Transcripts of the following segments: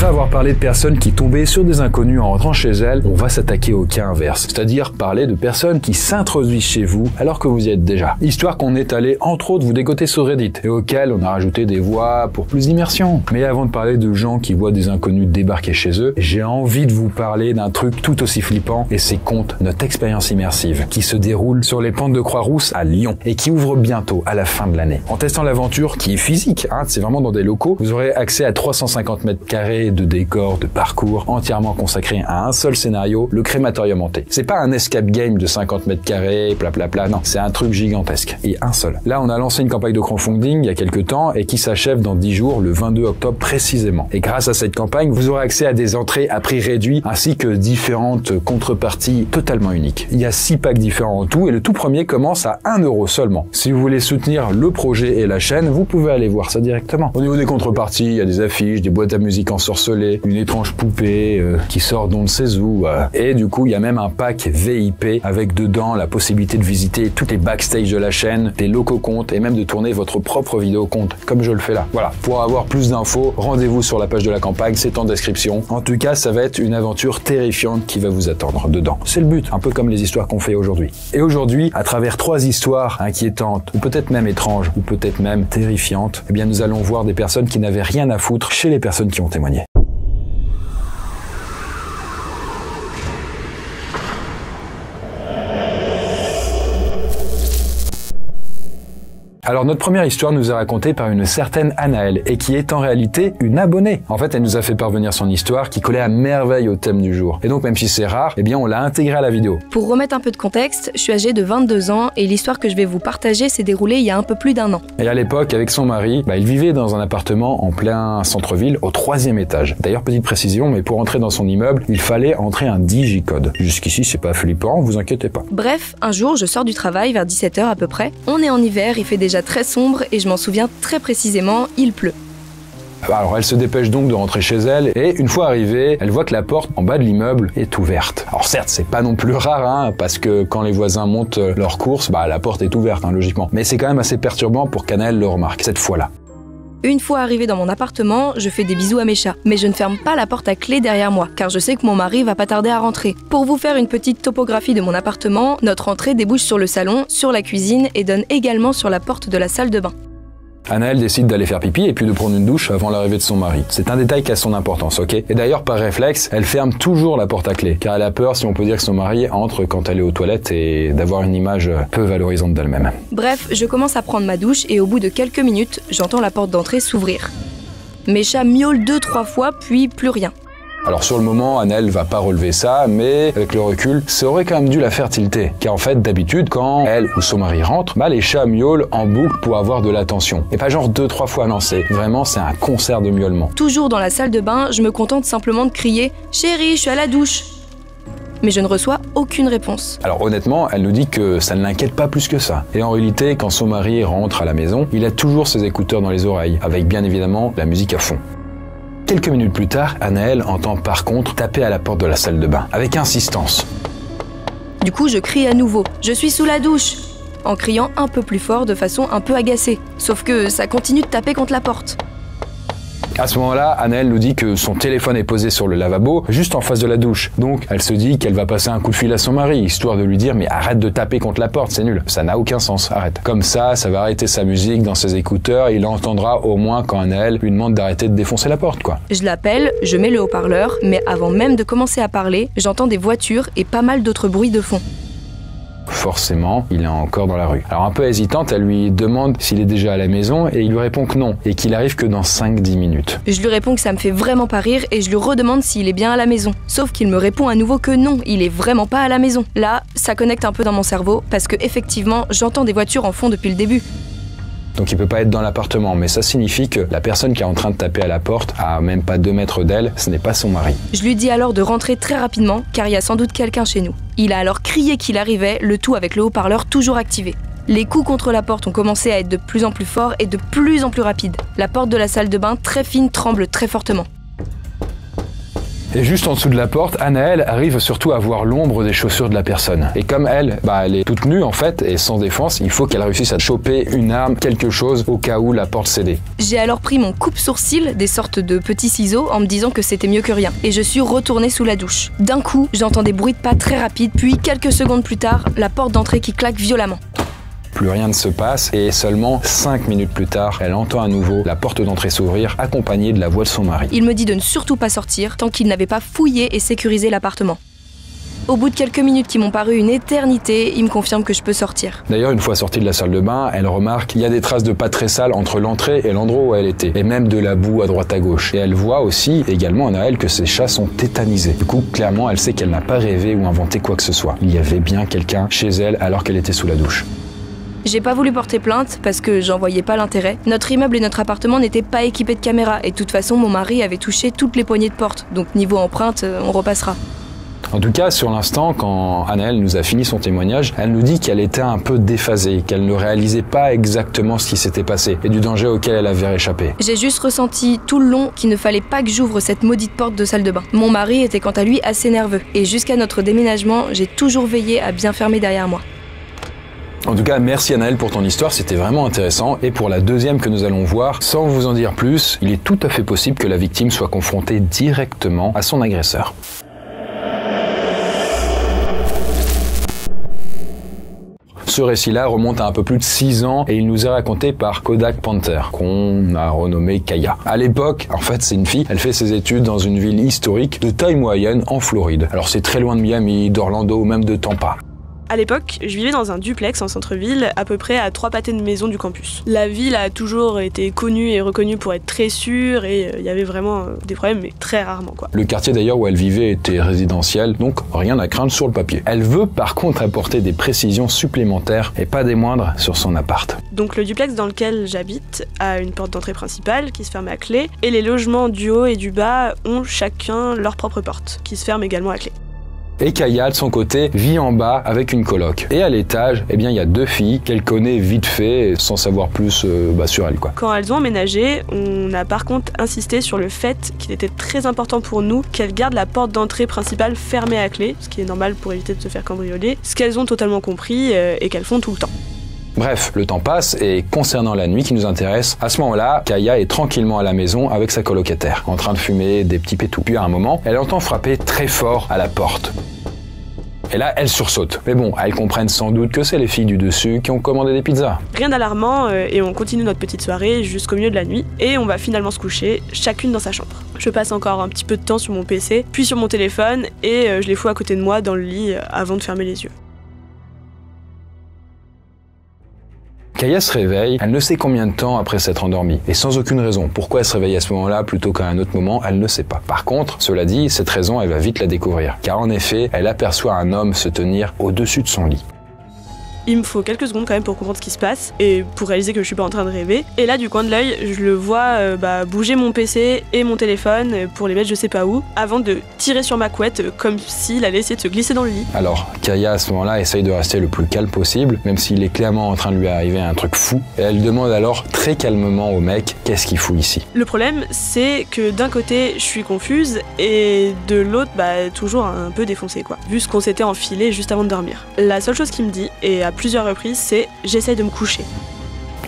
Après avoir parlé de personnes qui tombaient sur des inconnus en rentrant chez elles, on va s'attaquer au cas inverse, c'est-à-dire parler de personnes qui s'introduisent chez vous alors que vous y êtes déjà. Histoire qu'on est allé entre autres vous dégoter sur Reddit et auquel on a rajouté des voix pour plus d'immersion. Mais avant de parler de gens qui voient des inconnus débarquer chez eux, j'ai envie de vous parler d'un truc tout aussi flippant et c'est Conte, notre expérience immersive qui se déroule sur les pentes de Croix-Rousse à Lyon et qui ouvre bientôt à la fin de l'année. En testant l'aventure qui est physique, c'est vraiment dans des locaux, vous aurez accès à 350 mètres carrés de décors, de parcours entièrement consacrés à un seul scénario, le crématorium hanté. C'est pas un escape game de 50 mètres carrés, non, c'est un truc gigantesque et un seul. Là, on a lancé une campagne de crowdfunding il y a quelques temps et qui s'achève dans 10 jours, le 22 octobre précisément. Et grâce à cette campagne, vous aurez accès à des entrées à prix réduit ainsi que différentes contreparties totalement uniques. Il y a 6 packs différents en tout et le tout premier commence à 1 € seulement. Si vous voulez soutenir le projet et la chaîne, vous pouvez aller voir ça directement. Au niveau des contreparties, il y a des affiches, des boîtes à musique ensorcelées, une étrange poupée qui sort d'on ne sait où. Et du coup, il y a même un pack VIP avec dedans la possibilité de visiter toutes les backstage de la chaîne, des locaux Conte et même de tourner votre propre vidéo Conte, comme je le fais là. Voilà, pour avoir plus d'infos, rendez-vous sur la page de la campagne, c'est en description. En tout cas, ça va être une aventure terrifiante qui va vous attendre dedans. C'est le but, un peu comme les histoires qu'on fait aujourd'hui. Et aujourd'hui, à travers 3 histoires inquiétantes, ou peut-être même étranges, ou peut-être même terrifiantes, eh bien nous allons voir des personnes qui n'avaient rien à foutre chez les personnes qui ont témoigné. Alors notre première histoire nous est racontée par une certaine Anaëlle et qui est en réalité une abonnée. En fait, elle nous a fait parvenir son histoire qui collait à merveille au thème du jour. Et donc même si c'est rare, eh bien on l'a intégré à la vidéo. Pour remettre un peu de contexte, je suis âgée de 22 ans et l'histoire que je vais vous partager s'est déroulée il y a un peu plus d'1 an. Et à l'époque, avec son mari, il vivait dans un appartement en plein centre-ville au 3e étage. D'ailleurs, petite précision, mais pour entrer dans son immeuble, il fallait entrer un digicode. Jusqu'ici, c'est pas flippant, vous inquiétez pas. Bref, un jour, je sors du travail vers 17h à peu près. On est en hiver, il fait déjà très sombre et je m'en souviens très précisément, il pleut. Alors elle se dépêche donc de rentrer chez elle et une fois arrivée, elle voit que la porte en bas de l'immeuble est ouverte. Alors certes, c'est pas non plus rare parce que quand les voisins montent leurs courses, la porte est ouverte logiquement. Mais c'est quand même assez perturbant pour qu'Anaëlle le remarque cette fois-là. Une fois arrivée dans mon appartement, je fais des bisous à mes chats, mais je ne ferme pas la porte à clé derrière moi, car je sais que mon mari va pas tarder à rentrer. Pour vous faire une petite topographie de mon appartement, notre entrée débouche sur le salon, sur la cuisine et donne également sur la porte de la salle de bain. Anaëlle décide d'aller faire pipi et puis de prendre une douche avant l'arrivée de son mari. C'est un détail qui a son importance, ok? Et d'ailleurs, par réflexe, elle ferme toujours la porte à clé, car elle a peur, si on peut dire, que son mari entre quand elle est aux toilettes et d'avoir une image peu valorisante d'elle-même. Bref, je commence à prendre ma douche et au bout de quelques minutes, j'entends la porte d'entrée s'ouvrir. Mes chats miaulent 2-3 fois, puis plus rien. Alors sur le moment, Anaëlle va pas relever ça, mais avec le recul, ça aurait quand même dû la faire tilter. Car en fait, d'habitude, quand elle ou son mari rentre, les chats miaulent en boucle pour avoir de l'attention. Et pas genre 2-3 fois, non, c'est un concert de miaulement. Toujours dans la salle de bain, je me contente simplement de crier « Chérie, je suis à la douche !» Mais je ne reçois aucune réponse. Alors honnêtement, elle nous dit que ça ne l'inquiète pas plus que ça. Et en réalité, quand son mari rentre à la maison, il a toujours ses écouteurs dans les oreilles, avec bien évidemment la musique à fond. Quelques minutes plus tard, Anaëlle entend par contre taper à la porte de la salle de bain, avec insistance. Du coup, je crie à nouveau « Je suis sous la douche !» en criant un peu plus fort de façon un peu agacée. Sauf que ça continue de taper contre la porte. À ce moment-là, Anaëlle nous dit que son téléphone est posé sur le lavabo, juste en face de la douche. Donc, elle se dit qu'elle va passer un coup de fil à son mari, histoire de lui dire « Mais arrête de taper contre la porte, c'est nul. Ça n'a aucun sens, arrête. » Comme ça va arrêter sa musique dans ses écouteurs et il entendra au moins quand Anaëlle lui demande d'arrêter de défoncer la porte, quoi. Je l'appelle, je mets le haut-parleur, mais avant même de commencer à parler, j'entends des voitures et pas mal d'autres bruits de fond. Forcément, il est encore dans la rue. Alors un peu hésitante, elle lui demande s'il est déjà à la maison et il lui répond que non, et qu'il arrive que dans 5-10 minutes. Je lui réponds que ça me fait vraiment pas rire et je lui redemande s'il est bien à la maison. Sauf qu'il me répond à nouveau que non, il est vraiment pas à la maison. Là, ça connecte un peu dans mon cerveau parce que effectivement, j'entends des voitures en fond depuis le début. Donc il peut pas être dans l'appartement, mais ça signifie que la personne qui est en train de taper à la porte, à même pas 2 mètres d'elle, ce n'est pas son mari. Je lui dis alors de rentrer très rapidement, car il y a sans doute quelqu'un chez nous. Il a alors crié qu'il arrivait, le tout avec le haut-parleur toujours activé. Les coups contre la porte ont commencé à être de plus en plus forts et de plus en plus rapides. La porte de la salle de bain, très fine, tremble très fortement. Et juste en dessous de la porte, Anaëlle arrive surtout à voir l'ombre des chaussures de la personne. Et comme elle est toute nue en fait et sans défense, il faut qu'elle réussisse à choper une arme, quelque chose au cas où la porte cédait. J'ai alors pris mon coupe-sourcil, des sortes de petits ciseaux, en me disant que c'était mieux que rien. Et je suis retournée sous la douche. D'un coup, j'entends des bruits de pas très rapides, puis quelques secondes plus tard, la porte d'entrée qui claque violemment. Plus rien ne se passe et seulement 5 minutes plus tard, elle entend à nouveau la porte d'entrée s'ouvrir accompagnée de la voix de son mari. Il me dit de ne surtout pas sortir tant qu'il n'avait pas fouillé et sécurisé l'appartement. Au bout de quelques minutes qui m'ont paru une éternité, il me confirme que je peux sortir. D'ailleurs, une fois sortie de la salle de bain, elle remarque qu'il y a des traces de pas très sales entre l'entrée et l'endroit où elle était, et même de la boue à droite à gauche. Et elle voit aussi, également Anaëlle, que ses chats sont tétanisés. Du coup, clairement, elle sait qu'elle n'a pas rêvé ou inventé quoi que ce soit. Il y avait bien quelqu'un chez elle alors qu'elle était sous la douche. J'ai pas voulu porter plainte parce que j'en voyais pas l'intérêt. Notre immeuble et notre appartement n'étaient pas équipés de caméras et de toute façon mon mari avait touché toutes les poignées de porte, donc niveau empreinte, on repassera. En tout cas, sur l'instant, quand Anaëlle nous a fini son témoignage, elle nous dit qu'elle était un peu déphasée, qu'elle ne réalisait pas exactement ce qui s'était passé et du danger auquel elle avait échappé. J'ai juste ressenti tout le long qu'il ne fallait pas que j'ouvre cette maudite porte de salle de bain. Mon mari était quant à lui assez nerveux et jusqu'à notre déménagement, j'ai toujours veillé à bien fermer derrière moi. En tout cas, merci Anaëlle pour ton histoire, c'était vraiment intéressant. Et pour la deuxième que nous allons voir, sans vous en dire plus, il est tout à fait possible que la victime soit confrontée directement à son agresseur. Ce récit-là remonte à un peu plus de 6 ans et il nous est raconté par Kodak Panther, qu'on a renommé Kaya. À l'époque, en fait, c'est une fille, elle fait ses études dans une ville historique de taille moyenne en Floride. Alors c'est très loin de Miami, d'Orlando ou même de Tampa. À l'époque, je vivais dans un duplex en centre-ville, à peu près à 3 pâtés de maison du campus. La ville a toujours été connue et reconnue pour être très sûre et il y avait vraiment des problèmes, mais très rarement quoi. Le quartier d'ailleurs où elle vivait était résidentiel, donc rien à craindre sur le papier. Elle veut par contre apporter des précisions supplémentaires et pas des moindres sur son appart. Donc le duplex dans lequel j'habite a une porte d'entrée principale qui se ferme à clé et les logements du haut et du bas ont chacun leur propre porte qui se ferme également à clé. Et Kaya, de son côté, vit en bas avec une coloc. Et à l'étage, il y a 2 filles qu'elle connaît vite fait, sans savoir plus sur elle, quoi. Quand elles ont emménagé, on a par contre insisté sur le fait qu'il était très important pour nous qu'elles gardent la porte d'entrée principale fermée à clé, ce qui est normal pour éviter de se faire cambrioler, ce qu'elles ont totalement compris et qu'elles font tout le temps. Bref, le temps passe et concernant la nuit qui nous intéresse, à ce moment-là, Kaya est tranquillement à la maison avec sa colocataire, en train de fumer des petits pétous. Puis à un moment, elle entend frapper très fort à la porte. Et là, elle sursaute. Mais bon, elles comprennent sans doute que c'est les filles du dessus qui ont commandé des pizzas. Rien d'alarmant et on continue notre petite soirée jusqu'au milieu de la nuit et on va finalement se coucher, chacune dans sa chambre. Je passe encore un petit peu de temps sur mon PC, puis sur mon téléphone et je les fous à côté de moi dans le lit avant de fermer les yeux. Kaya se réveille, elle ne sait combien de temps après s'être endormie, et sans aucune raison. Pourquoi elle se réveille à ce moment-là plutôt qu'à un autre moment, elle ne sait pas. Par contre, cela dit, cette raison, elle va vite la découvrir, car en effet, elle aperçoit un homme se tenir au-dessus de son lit. Il me faut quelques secondes quand même pour comprendre ce qui se passe et pour réaliser que je suis pas en train de rêver. Et là, du coin de l'œil, je le vois bouger mon PC et mon téléphone pour les mettre je sais pas où, avant de tirer sur ma couette comme s'il allait essayer de se glisser dans le lit. Alors, Kaya à ce moment-là essaye de rester le plus calme possible, même s'il est clairement en train de lui arriver un truc fou. Et elle demande alors très calmement au mec qu'est-ce qu'il fout ici. Le problème, c'est que d'un côté, je suis confuse et de l'autre, toujours un peu défoncée quoi, vu ce qu'on s'était enfilé juste avant de dormir. La seule chose qu'il me dit, et à plusieurs reprises, c'est « j'essaye de me coucher ».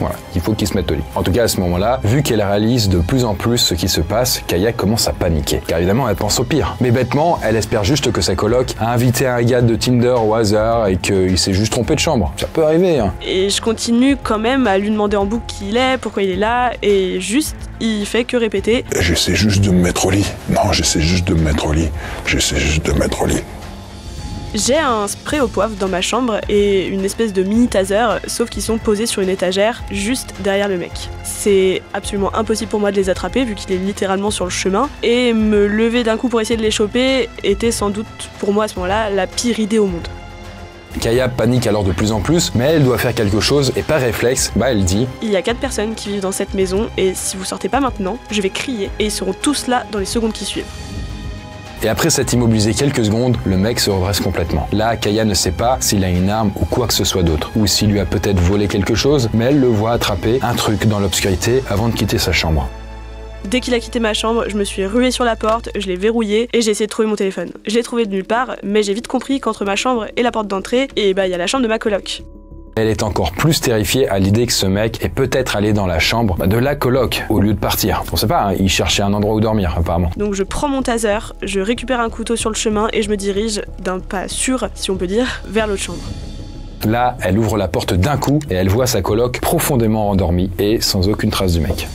Voilà, il faut qu'il se mette au lit. En tout cas, à ce moment-là, vu qu'elle réalise de plus en plus ce qui se passe, Kaya commence à paniquer. Car évidemment, elle pense au pire. Mais bêtement, elle espère juste que sa coloc a invité un gars de Tinder au hasard et qu'il s'est juste trompé de chambre. Ça peut arriver, hein. Et je continue quand même à lui demander en boucle qui il est, pourquoi il est là, et juste, il fait que répéter « j'essaie juste de me mettre au lit. Non, j'essaie juste de me mettre au lit. J'essaie juste de me mettre au lit. » J'ai un spray au poivre dans ma chambre et une espèce de mini taser, sauf qu'ils sont posés sur une étagère juste derrière le mec. C'est absolument impossible pour moi de les attraper vu qu'il est littéralement sur le chemin, et me lever d'un coup pour essayer de les choper était sans doute pour moi à ce moment-là la pire idée au monde. Kaya panique alors de plus en plus, mais elle doit faire quelque chose et par réflexe, elle dit « Il y a 4 personnes qui vivent dans cette maison et si vous sortez pas maintenant, je vais crier et ils seront tous là dans les secondes qui suivent. » Et après s'être immobilisé quelques secondes, le mec se redresse complètement. Là, Kaya ne sait pas s'il a une arme ou quoi que ce soit d'autre, ou s'il lui a peut-être volé quelque chose, mais elle le voit attraper un truc dans l'obscurité avant de quitter sa chambre. Dès qu'il a quitté ma chambre, je me suis ruée sur la porte, je l'ai verrouillée et j'ai essayé de trouver mon téléphone. Je l'ai trouvé de nulle part, mais j'ai vite compris qu'entre ma chambre et la porte d'entrée, il y a la chambre de ma coloc. Elle est encore plus terrifiée à l'idée que ce mec est peut-être allé dans la chambre de la coloc au lieu de partir. On sait pas, hein, il cherchait un endroit où dormir apparemment. Donc je prends mon taser, je récupère un couteau sur le chemin et je me dirige d'un pas sûr, si on peut dire, vers l'autre chambre. Là, elle ouvre la porte d'un coup et elle voit sa coloc profondément endormie et sans aucune trace du mec.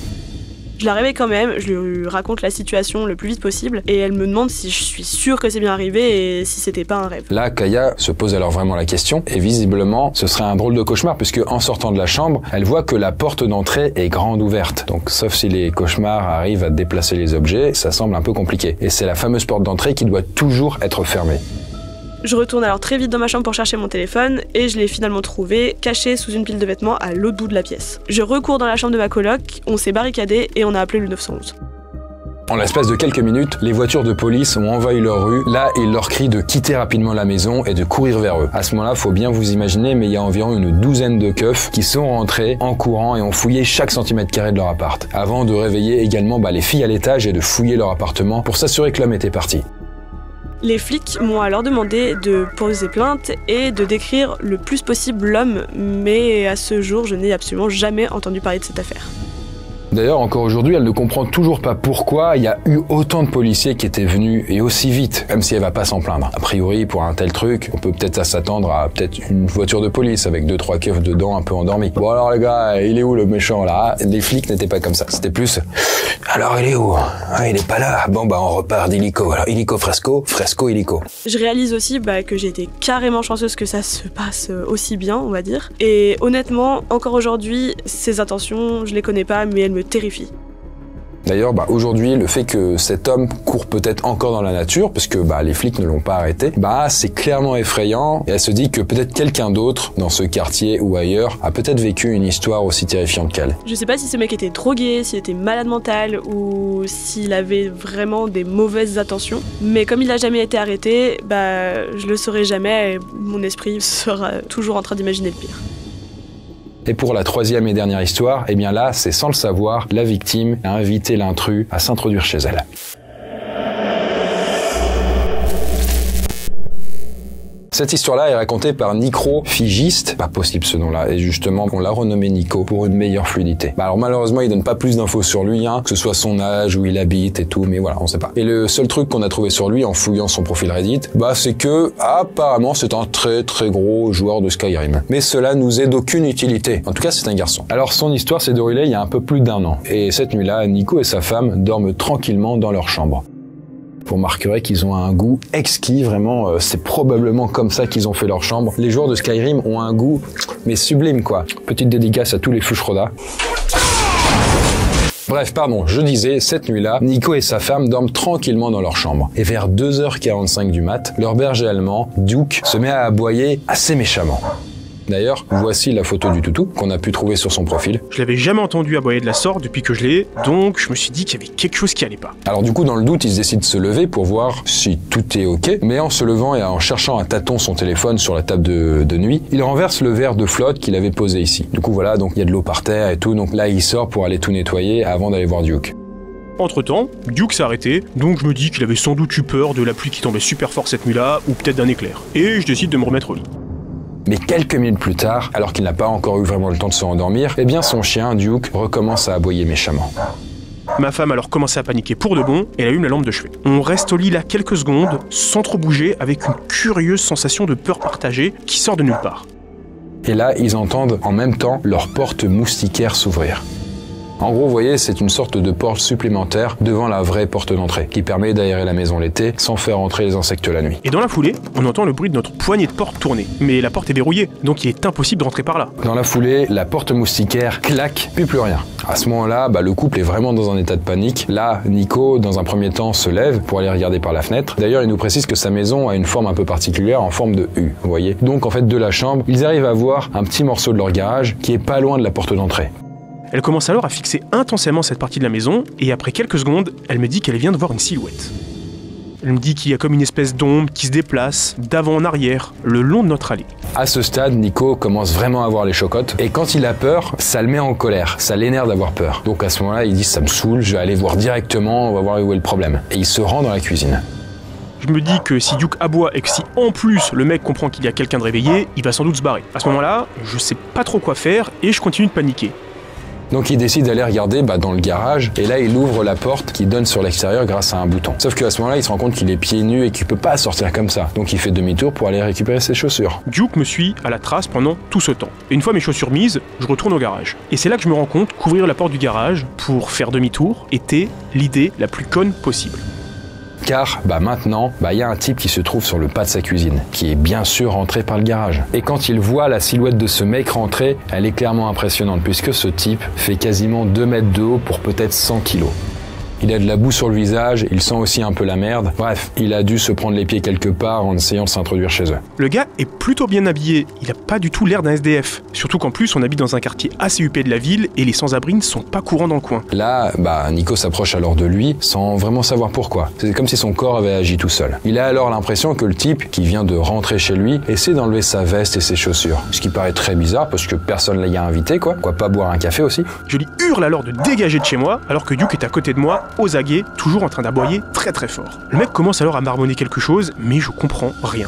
Je la réveille quand même, je lui raconte la situation le plus vite possible et elle me demande si je suis sûre que c'est bien arrivé et si c'était pas un rêve. Là, Kaya se pose alors vraiment la question et visiblement, ce serait un drôle de cauchemar puisque en sortant de la chambre, elle voit que la porte d'entrée est grande ouverte. Donc, sauf si les cauchemars arrivent à déplacer les objets, ça semble un peu compliqué. Et c'est la fameuse porte d'entrée qui doit toujours être fermée. Je retourne alors très vite dans ma chambre pour chercher mon téléphone et je l'ai finalement trouvé caché sous une pile de vêtements à l'autre bout de la pièce. Je recours dans la chambre de ma coloc, on s'est barricadé et on a appelé le 911. En l'espace de quelques minutes, les voitures de police ont envahi leur rue. Là, ils leur crient de quitter rapidement la maison et de courir vers eux. À ce moment-là, faut bien vous imaginer, mais il y a environ une douzaine de keufs qui sont rentrés en courant et ont fouillé chaque centimètre carré de leur appart. Avant de réveiller également les filles à l'étage et de fouiller leur appartement pour s'assurer que l'homme était parti. Les flics m'ont alors demandé de poser plainte et de décrire le plus possible l'homme, mais à ce jour, je n'ai absolument jamais entendu parler de cette affaire. D'ailleurs, encore aujourd'hui, elle ne comprend toujours pas pourquoi il y a eu autant de policiers qui étaient venus et aussi vite, même si elle va pas s'en plaindre. A priori, pour un tel truc, on peut peut-être s'attendre à peut-être une voiture de police avec 2-3 keufs dedans un peu endormis. Bon alors les gars, il est où le méchant là? Les flics n'étaient pas comme ça. C'était plus, alors il est où? Ah, il est pas là. Bon on repart d'illico. Alors illico fresco, fresco illico. Je réalise aussi que j'ai été carrément chanceuse que ça se passe aussi bien, on va dire. Et honnêtement, encore aujourd'hui, ses intentions, je les connais pas, mais elles me terrifie. D'ailleurs, aujourd'hui, le fait que cet homme court peut-être encore dans la nature, parce que les flics ne l'ont pas arrêté, c'est clairement effrayant. Et elle se dit que peut-être quelqu'un d'autre, dans ce quartier ou ailleurs, a peut-être vécu une histoire aussi terrifiante qu'elle. Je sais pas si ce mec était drogué, s'il était malade mental, ou s'il avait vraiment des mauvaises intentions. Mais comme il a jamais été arrêté, je le saurai jamais, et mon esprit sera toujours en train d'imaginer le pire. Et pour la troisième et dernière histoire, là, c'est sans le savoir, la victime a invité l'intrus à s'introduire chez elle. Cette histoire-là est racontée par Nicro Figiste, pas possible ce nom-là, et justement on l'a renommé Nico pour une meilleure fluidité. Alors malheureusement il donne pas plus d'infos sur lui, que ce soit son âge, où il habite et tout, mais voilà, on sait pas. Et le seul truc qu'on a trouvé sur lui en fouillant son profil Reddit, c'est que apparemment c'est un très très gros joueur de Skyrim. Mais cela nous est d'aucune utilité. En tout cas c'est un garçon. Alors son histoire s'est déroulée il y a un peu plus d'1 an, et cette nuit-là, Nico et sa femme dorment tranquillement dans leur chambre. Vous remarquerez qu'ils ont un goût exquis, vraiment, c'est probablement comme ça qu'ils ont fait leur chambre. Les joueurs de Skyrim ont un goût, mais sublime quoi. Petite dédicace à tous les fuchrodas. Bref, je disais, cette nuit-là, Nico et sa femme dorment tranquillement dans leur chambre. Et vers 2h45 du mat, leur berger allemand, Duke, se met à aboyer assez méchamment. D'ailleurs, voici la photo du toutou qu'on a pu trouver sur son profil. Je l'avais jamais entendu aboyer de la sorte depuis que je l'ai, donc je me suis dit qu'il y avait quelque chose qui allait pas. Alors du coup, dans le doute, il décide de se lever pour voir si tout est ok, mais en se levant et en cherchant à tâton son téléphone sur la table de nuit, il renverse le verre de flotte qu'il avait posé ici. Du coup voilà, donc il y a de l'eau par terre et tout, donc là il sort pour aller tout nettoyer avant d'aller voir Duke. Entre-temps, Duke s'est arrêté, donc je me dis qu'il avait sans doute eu peur de la pluie qui tombait super fort cette nuit-là, ou peut-être d'un éclair. Et je décide de me remettre au lit. Mais quelques minutes plus tard, alors qu'il n'a pas encore eu vraiment le temps de se rendormir, son chien, Duke, recommence à aboyer méchamment. Ma femme alors commençait à paniquer pour de bon, et elle allume la lampe de chevet. On reste au lit là quelques secondes, sans trop bouger, avec une curieuse sensation de peur partagée qui sort de nulle part. Et là, ils entendent en même temps leur porte moustiquaire s'ouvrir. En gros, vous voyez, c'est une sorte de porte supplémentaire devant la vraie porte d'entrée, qui permet d'aérer la maison l'été sans faire entrer les insectes la nuit. Et dans la foulée, on entend le bruit de notre poignée de porte tourner. Mais la porte est verrouillée, donc il est impossible de rentrer par là. Dans la foulée, la porte moustiquaire claque, puis plus rien. À ce moment-là, le couple est vraiment dans un état de panique. Là, Nico, dans un premier temps, se lève pour aller regarder par la fenêtre. D'ailleurs, il nous précise que sa maison a une forme un peu particulière, en forme de U, vous voyez. Donc, en fait, de la chambre, ils arrivent à voir un petit morceau de leur garage qui est pas loin de la porte d'entrée. Elle commence alors à fixer intensément cette partie de la maison, et après quelques secondes, elle me dit qu'elle vient de voir une silhouette. Elle me dit qu'il y a comme une espèce d'ombre qui se déplace d'avant en arrière le long de notre allée. À ce stade, Nico commence vraiment à avoir les chocottes et quand il a peur, ça le met en colère, ça l'énerve d'avoir peur. Donc à ce moment-là, il dit ça me saoule, je vais aller voir directement, on va voir où est le problème. Et il se rend dans la cuisine. Je me dis que si Duke aboie et que si en plus le mec comprend qu'il y a quelqu'un de réveillé, il va sans doute se barrer. À ce moment-là, je sais pas trop quoi faire et je continue de paniquer. Donc il décide d'aller regarder dans le garage et là il ouvre la porte qui donne sur l'extérieur grâce à un bouton. Sauf qu'à ce moment-là il se rend compte qu'il est pieds nus et qu'il peut pas sortir comme ça. Donc il fait demi-tour pour aller récupérer ses chaussures. Duke me suit à la trace pendant tout ce temps. Et une fois mes chaussures mises, je retourne au garage. Et c'est là que je me rends compte qu'ouvrir la porte du garage pour faire demi-tour était l'idée la plus conne possible. Car maintenant, y a un type qui se trouve sur le pas de sa cuisine, qui est bien sûr rentré par le garage. Et quand il voit la silhouette de ce mec rentrer, elle est clairement impressionnante, puisque ce type fait quasiment 2 mètres de haut pour peut-être 100 kilos. Il a de la boue sur le visage, il sent aussi un peu la merde. Bref, il a dû se prendre les pieds quelque part en essayant de s'introduire chez eux. Le gars est plutôt bien habillé, il a pas du tout l'air d'un SDF. Surtout qu'en plus on habite dans un quartier assez huppé de la ville et les sans-abri ne sont pas courants dans le coin. Là, Nico s'approche alors de lui sans vraiment savoir pourquoi. C'est comme si son corps avait agi tout seul. Il a alors l'impression que le type, qui vient de rentrer chez lui, essaie d'enlever sa veste et ses chaussures. Ce qui paraît très bizarre parce que personne l'y a invité quoi. Pourquoi pas boire un café aussi? Je lui hurle alors de dégager de chez moi alors que Duke est à côté de moi, aux aguets, toujours en train d'aboyer très très fort. Le mec commence alors à marmonner quelque chose, mais je comprends rien.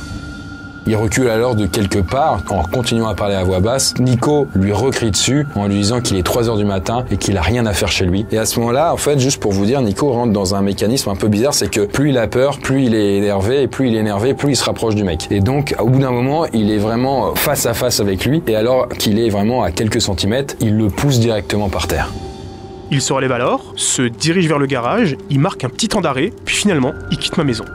Il recule alors de quelque part en continuant à parler à voix basse. Nico lui recrie dessus en lui disant qu'il est 3h du matin et qu'il a rien à faire chez lui. Et à ce moment-là, en fait, juste pour vous dire, Nico rentre dans un mécanisme un peu bizarre, c'est que plus il a peur, plus il est énervé, et plus il est énervé, plus il se rapproche du mec. Et donc, au bout d'un moment, il est vraiment face à face avec lui, et alors qu'il est vraiment à quelques centimètres, il le pousse directement par terre. Il se relève alors, se dirige vers le garage, il marque un petit temps d'arrêt, puis finalement, il quitte ma maison.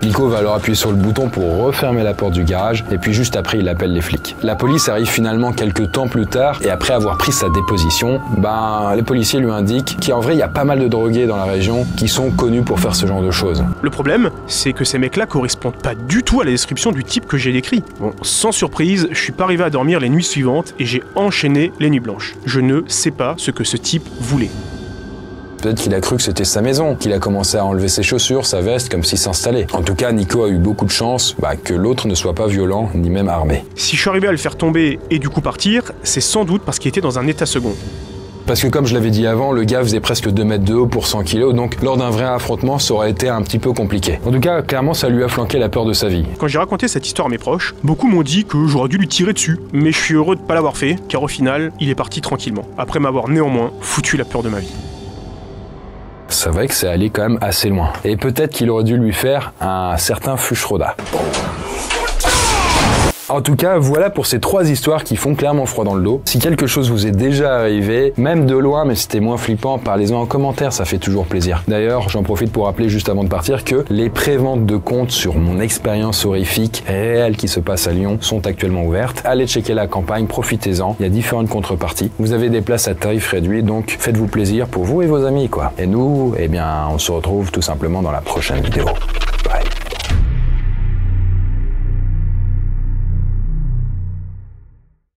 Nico va alors appuyer sur le bouton pour refermer la porte du garage et puis juste après il appelle les flics. La police arrive finalement quelques temps plus tard et après avoir pris sa déposition, les policiers lui indiquent qu'en vrai il y a pas mal de drogués dans la région qui sont connus pour faire ce genre de choses. Le problème, c'est que ces mecs-là correspondent pas du tout à la description du type que j'ai décrit. Bon, sans surprise, je suis pas arrivé à dormir les nuits suivantes et j'ai enchaîné les nuits blanches. Je ne sais pas ce que ce type voulait. Peut-être qu'il a cru que c'était sa maison, qu'il a commencé à enlever ses chaussures, sa veste, comme s'il s'installait. En tout cas, Nico a eu beaucoup de chance que l'autre ne soit pas violent, ni même armé. Si je suis arrivé à le faire tomber et du coup partir, c'est sans doute parce qu'il était dans un état second. Parce que comme je l'avais dit avant, le gars faisait presque 2 mètres de haut pour 100 kilos, donc lors d'un vrai affrontement, ça aurait été un petit peu compliqué. En tout cas, clairement, ça lui a flanqué la peur de sa vie. Quand j'ai raconté cette histoire à mes proches, beaucoup m'ont dit que j'aurais dû lui tirer dessus. Mais je suis heureux de pas l'avoir fait, car au final, il est parti tranquillement, après m'avoir néanmoins foutu la peur de ma vie. C'est vrai que c'est allé quand même assez loin. Et peut-être qu'il aurait dû lui faire un certain Fuchroda. En tout cas, voilà pour ces 3 histoires qui font clairement froid dans le dos. Si quelque chose vous est déjà arrivé, même de loin, mais c'était moins flippant, parlez-en en commentaire, ça fait toujours plaisir. D'ailleurs, j'en profite pour rappeler juste avant de partir que les préventes de comptes sur mon expérience horrifique réelle qui se passe à Lyon sont actuellement ouvertes. Allez checker la campagne, profitez-en, il y a différentes contreparties. Vous avez des places à tarif réduit, donc faites-vous plaisir pour vous et vos amis, quoi. Et nous, on se retrouve tout simplement dans la prochaine vidéo.